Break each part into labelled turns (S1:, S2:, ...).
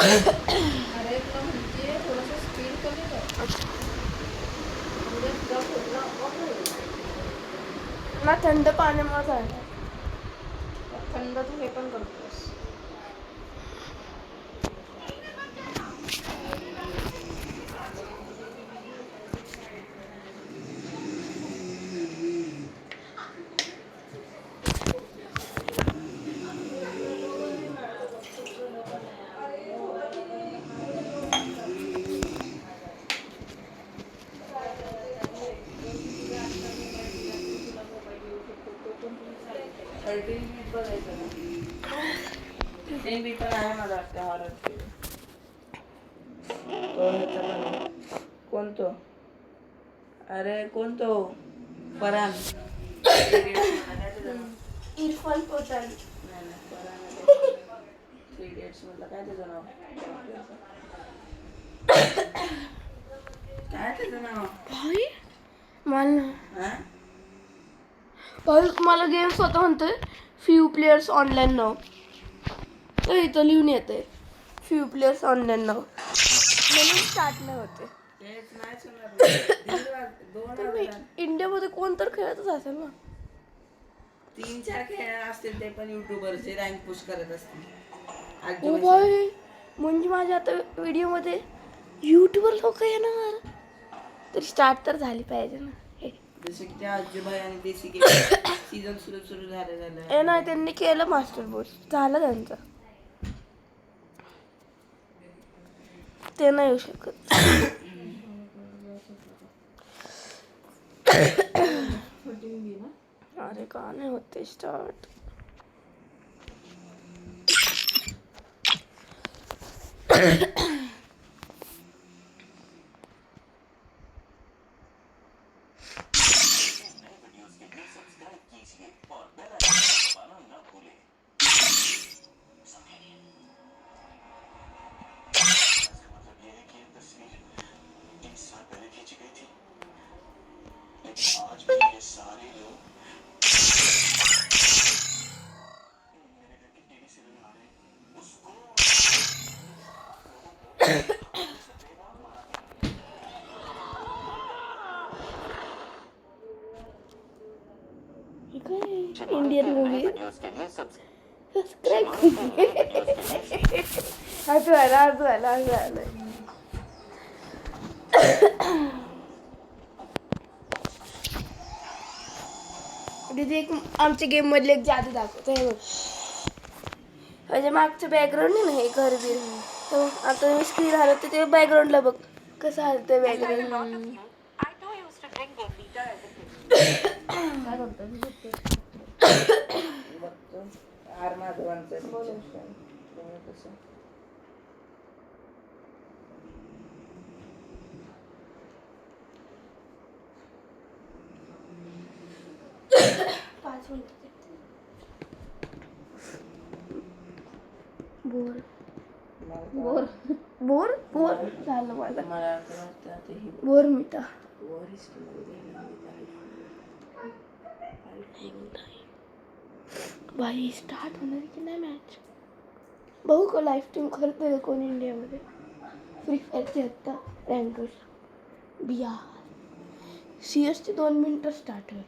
S1: अरे तुला म्हणते थोडंसं स्पीड कमी कर. म्हणजे तुला खोकला आपोआप होईल.
S2: ना थंड पाण्यामुळे झालं.
S1: थंड तू हे पण करतोस.
S3: ते मी पण आहे मला वाटतं हॉरर कोणतो? अरे कोणतो? फरान
S2: इरफान पठाण.
S3: नाही फरान 3 Idiots मधलं काय त्याचं नाव? काय त्याचं नाव?
S2: भाई मला
S3: हा?
S2: भाई मला गेम स्वतः म्हणतोय फ्यू प्लेयर्स ऑनलाईन नाव. इथं लिहून येते फ्यू प्लेयर्स ऑनलाईन नाव म्हणून स्टार्ट नाही होते.
S3: तेच नाही सुनार. 2000
S2: इंडियामध्ये कोण तर खेळतच असेल ना.
S3: 3-4 खेळ असतील ते पण युट्यूबरचे रँक पुश करत असतील.
S2: ओ भाई म्हणजे माझ्या आता व्हिडिओमध्ये यूट्यूबर लोक येणार तर स्टार्ट तर झाली पाहिजे ना.
S3: जसे की त्या आजूबाई आणि देसी गेम सीझन सुरू झालं.
S2: नाही त्यांनी केलं मास्टर बोस झालं त्यांचं. ते नाही येऊ शकत. अरे का नाही होते स्टार्ट. इंडियन मूवी सबस्क्राईब झालं. दीदी एक आमच्या गेम मधले एक जादू दाखवतो हे बघ. म्हणजे मागचं बॅकग्राऊंड आहे ना हे घर बीर. आता मी स्क्रीन आलं तर ते बॅकग्राऊंडला बघ कसं हलतं बॅकग्राऊंड. बोर झालं मला. बोर मिटा भाई स्टार्ट होणार की नाही मॅच. बघू का लाईफ स्ट्रीम करतोय का कोण इंडियामध्ये. फ्री फायरची आत्ता रँकर्स बिहार CS ची 2 मिनिटं स्टार्ट होईल.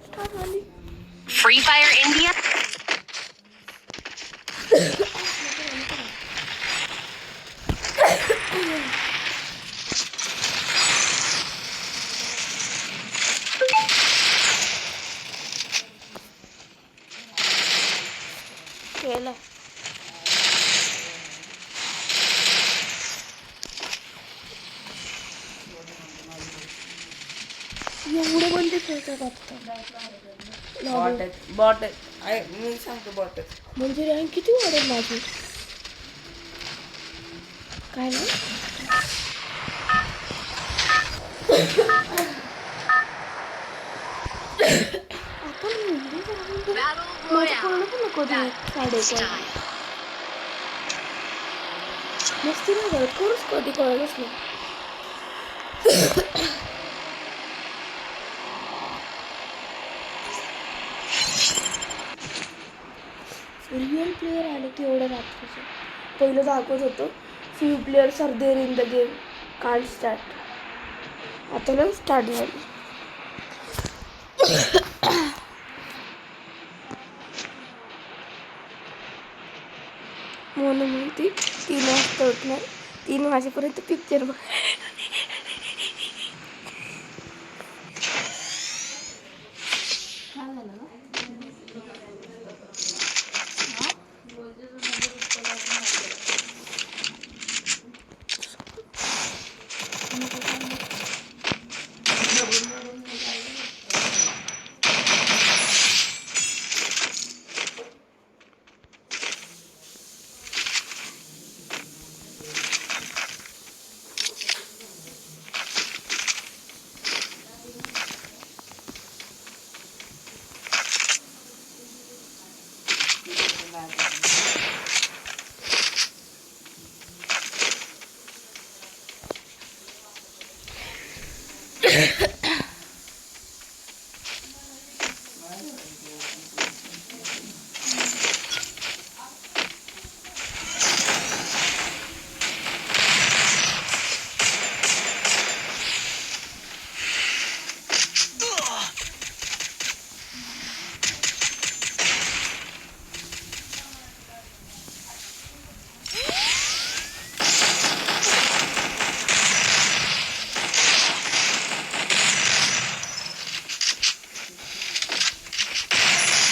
S2: स्टार्ट झाली.
S4: Free Fire India.
S2: केलं. एवढे बंद खेळतात आता.
S3: बॉट मी सांगतो बॉट
S2: म्हणजे रँक किती वाढेल माझी. काय नाही मस्ती नाही करत खरंच कधी कळलंच नाही. प्लेयर आले की एवढं रात्रीचं. पहिलं दाखवत होतं few players are there in the game, can't start. आता ना स्टार्ट झालं. म्हणून म्हणते 3 वाजता उठणार, 3 वाजेपर्यंत पिक्चर बघ.
S1: छान झालं ना.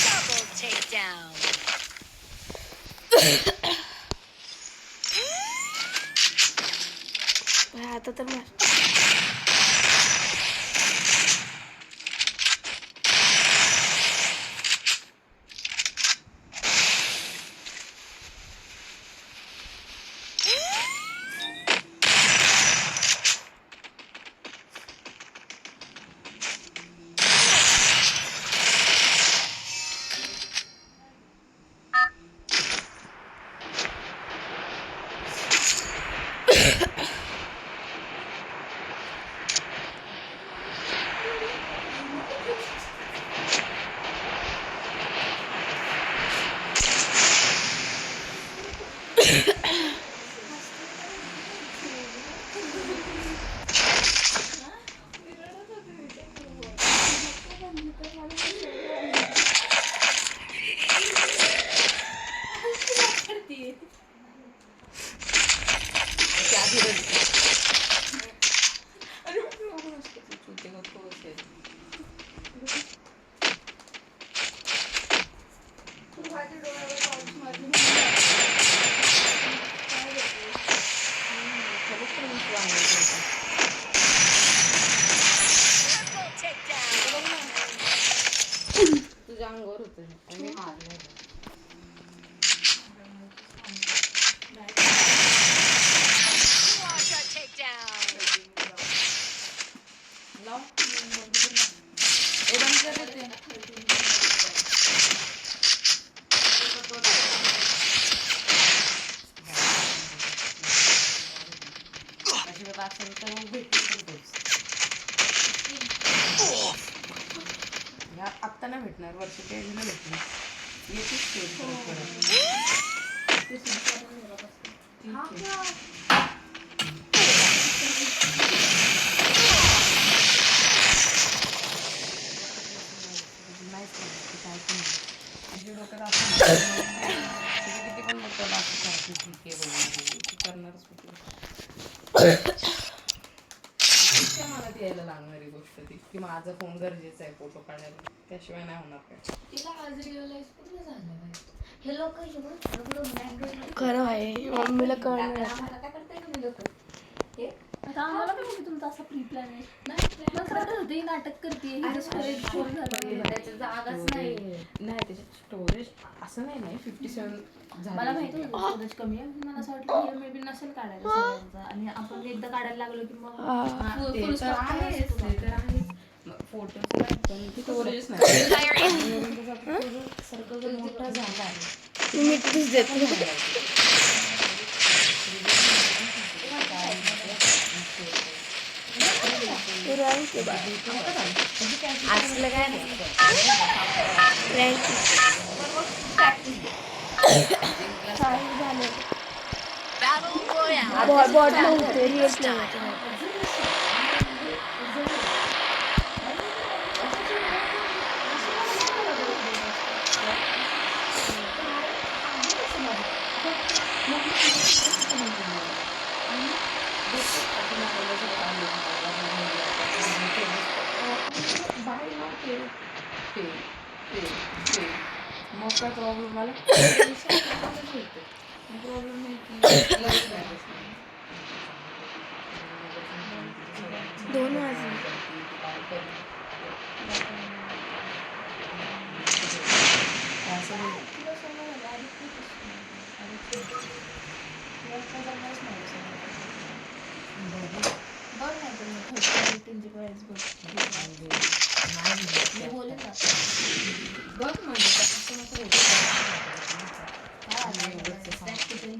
S4: Double takedown.
S2: आता तर मस्त.
S4: Triple takedown.
S1: तुझ्या अंगावर होतं आणि मारलं.
S4: Quadra takedown.
S1: लाव. हे बंद कर रे ते. अजिबात असेल तर मग भेटून आत्ता नाही भेटणार, वर्षाच्या एंडला भेटणार. येतीच सेल परत. किती पण मोठं असं ठीक आहे करणारच कुठलं. मला ती यायला लागणारी गोष्ट ती की माझा फोन गरजेचा आहे फोटो काढायला, त्याशिवाय नाही होणार काय.
S5: तिला आज रिअलाइज कुठलं झालं नाही. हे लोक अँड्रॉइड
S2: खरं आहे, मम्मीला कळलं.
S5: आम्हाला काय करताय तुम्ही लोक हे आता आम्हाला काय माहिती तुमचा असा प्री प्लॅन आहे. नाही प्लॅन करत होते, ही नाटक करते, ही स्टोरेज फुल झालं, त्याची जागाच नाही.
S1: नाही त्याच्यात स्टोरेज असं नाही 57
S5: मला माहिती होतं स्टोरेज कमी आहे. मला असं वाटलं हे मे बी नसेल काढायला सगळ्यांचा, आणि आपण एकदा काढायला लागलो की मग
S1: ते
S5: full
S1: तर
S5: stop
S1: आहेच,
S5: करायचं.
S1: ते तर आहेच. फोटोच नाही पण स्टोरेजच नाही.
S4: Free Fire India.
S1: सर्कल मोठा झाला आहे.
S2: मी तीच देते.
S1: असलं काय नाही.
S2: रँक झालं
S4: Battle Royale.
S2: बॉट नव्हते रिअल प्ले होते
S1: मग काय प्रॉब्लेम आला प्रॉब्लेम नाही की लगेच मॅरेज नाही.
S2: 2 वाजले
S5: बघ नाही तर मग त्यांची प्राईस बघ मी बोलेन ना
S1: बघ म्हणजे असं नको होतं.
S5: प्रॅक्टिकल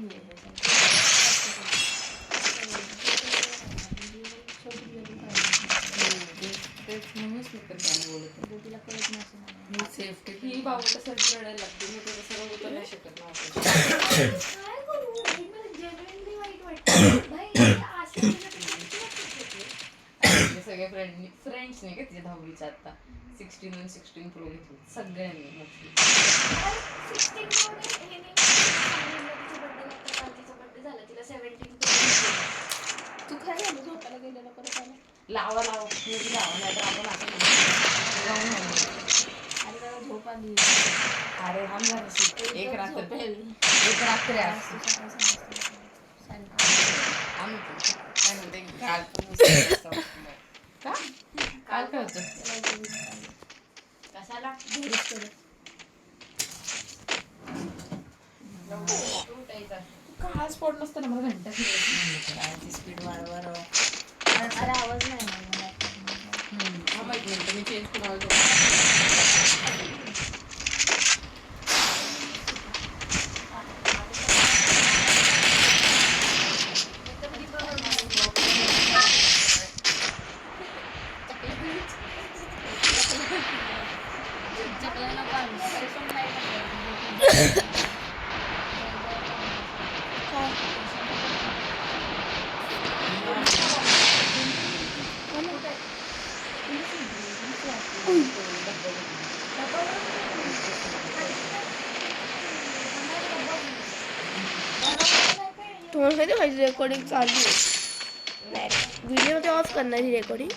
S1: तेच म्हणूनच मी पण त्याला बोलत होते.
S5: तिला कळत नसेल
S1: मी सेफ्टी ही बाबूच्यासाठी लढायला लागते मी त्याचं सर्व होतं नाही शकत नव्हतं.
S5: काय करू मला जेन्युइनली वाईट वाटतं भाई असं
S1: आपले सगळे फ्रेंड्स नाही का तिच्या 10वीच्या आता 16 आणि 16 प्रो घेतले सगळ्यांनी मोस्टली.
S5: तू काय झालं झोपायला गेलेला परत आला
S1: लावा म्हणजे लावा नाही तर आपण असं जाऊन म्हणू.
S5: आणि त्याला झोप आली
S1: अरे थांब जरा एक रात्र
S5: झोपेल.
S1: एक रात्र आहे आज.
S5: सकाळी समजतं.
S1: आम्ही पण काय म्हणते काल पण उसळ का काल काय होतं
S5: कशाला घरीच करत
S1: का स्पॉट नसतं ना मला घंटा फिरायची स्पीड वाढवा
S5: अरे आवाज नाही मला
S1: हा माहिती मिनिट मी चेंज करून आलो.
S5: चकल्याला पण
S2: तुम्हाला माहिती माझी रेकॉर्डिंग चालू आहे नाही व्हिडिओमध्ये ऑफ करणार ही रेकॉर्डिंग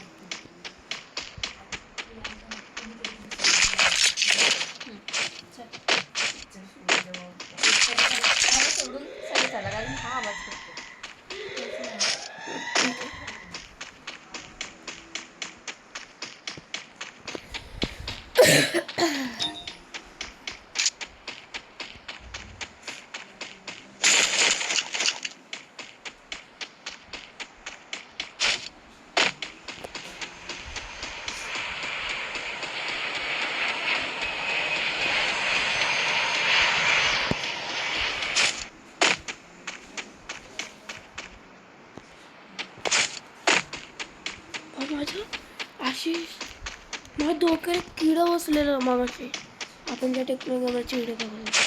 S5: सोडून सगळं झाला कारण हा आवाज करतो
S2: माझं आशिष माझ्या डोक्यात किडा बसलेलं मागाशी आपण ज्या टेक्नॉलॉजीची व्हिडिओ बघतो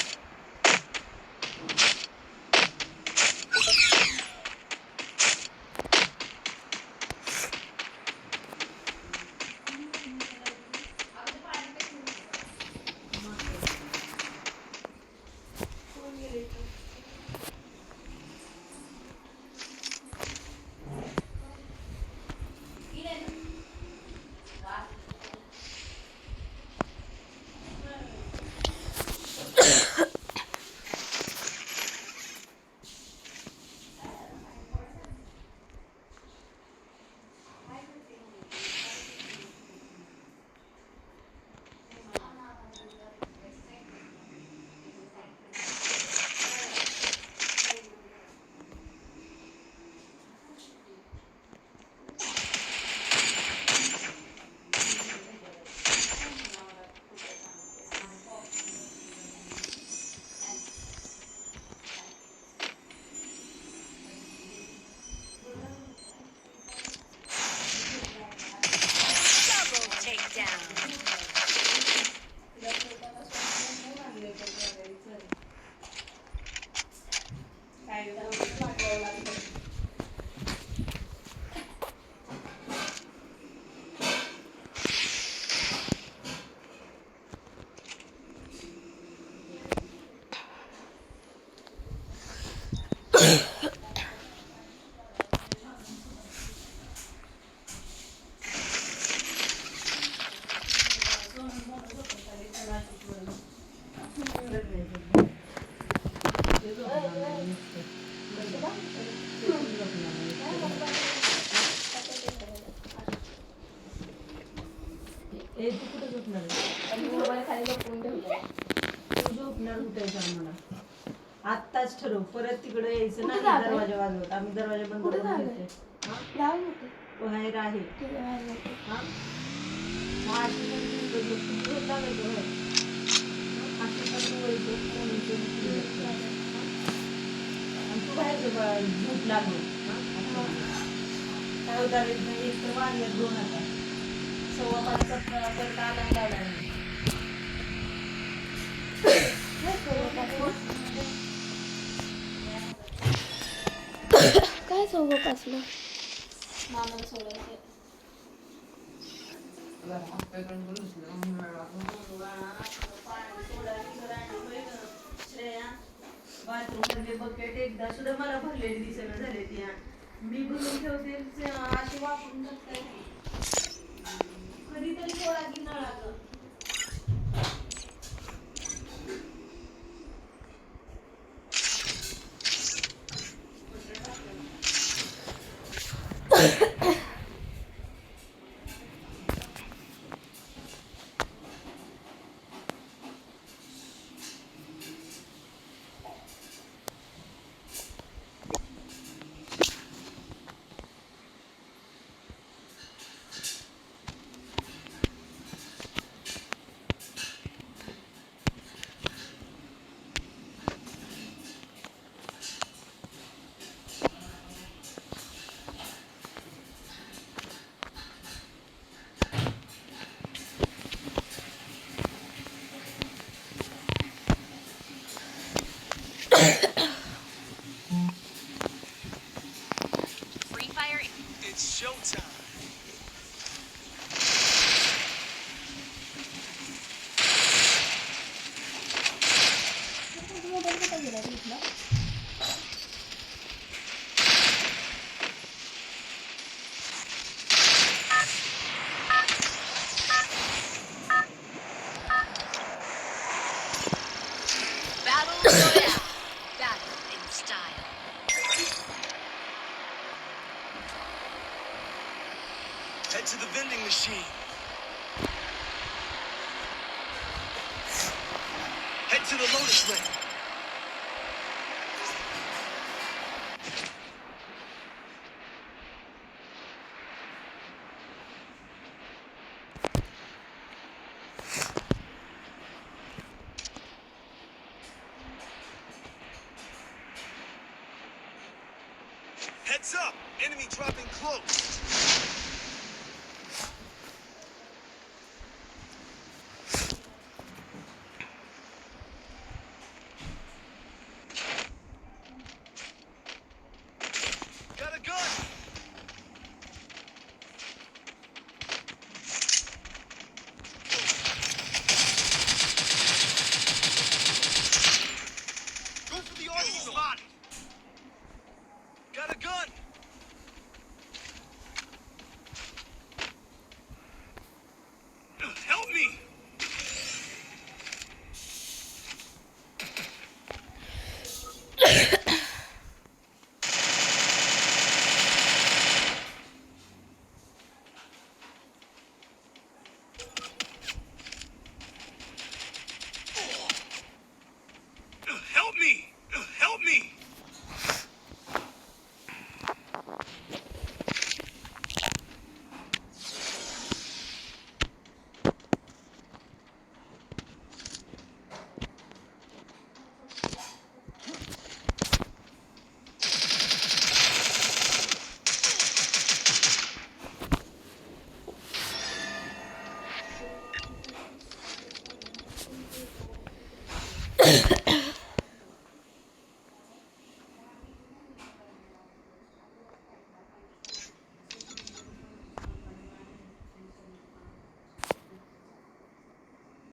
S6: येणार उठायचं आम्हाला. आत्ताच ठरव, परत तिकडे यायचं
S2: कुठे
S6: नाही.
S2: जाताय?
S6: दरवाजा वाजवत आम्ही दरवाजा बंद
S2: कुठे
S6: करून
S2: जाताय?
S6: घेतोय. हा?
S2: लहान होते
S6: बाहेर आहे.
S2: ठीक आहे बाहेर जाते.
S6: हा? मग अशी पण दिसतो, किती झोप लागायचं बाहेर. हा? अशी पण तू व्हायचं, कोणीचं नको व्हायचं. हा? आणि तू बाहेर झोप लागली. हा? असं. काय उदाहरण एक तर वाजल्यात 2 आता. 4:15 परत आला आणि लावला नाही.
S2: काय सोबत असलं
S5: मामाला सोडायचं
S6: बाथरूम मधले बकेट एकदा सुद्धा मला भरलेली दिसेना झाले ती. मी भरून ठेवते अशी वापरून टाकताय. कधीतरी पोळा की नळाचं.
S4: Free Fire.
S7: It's showtime.
S5: Mobile कुठं गेला तुझला
S4: Battle Royale. Battle in style.
S7: Head to the vending machine. Head to the Lotus Lake. Heads up! Enemy dropping close. Got a gun! Go for the arsenal! Spotted! Got a gun! Help me! Help me! Help me!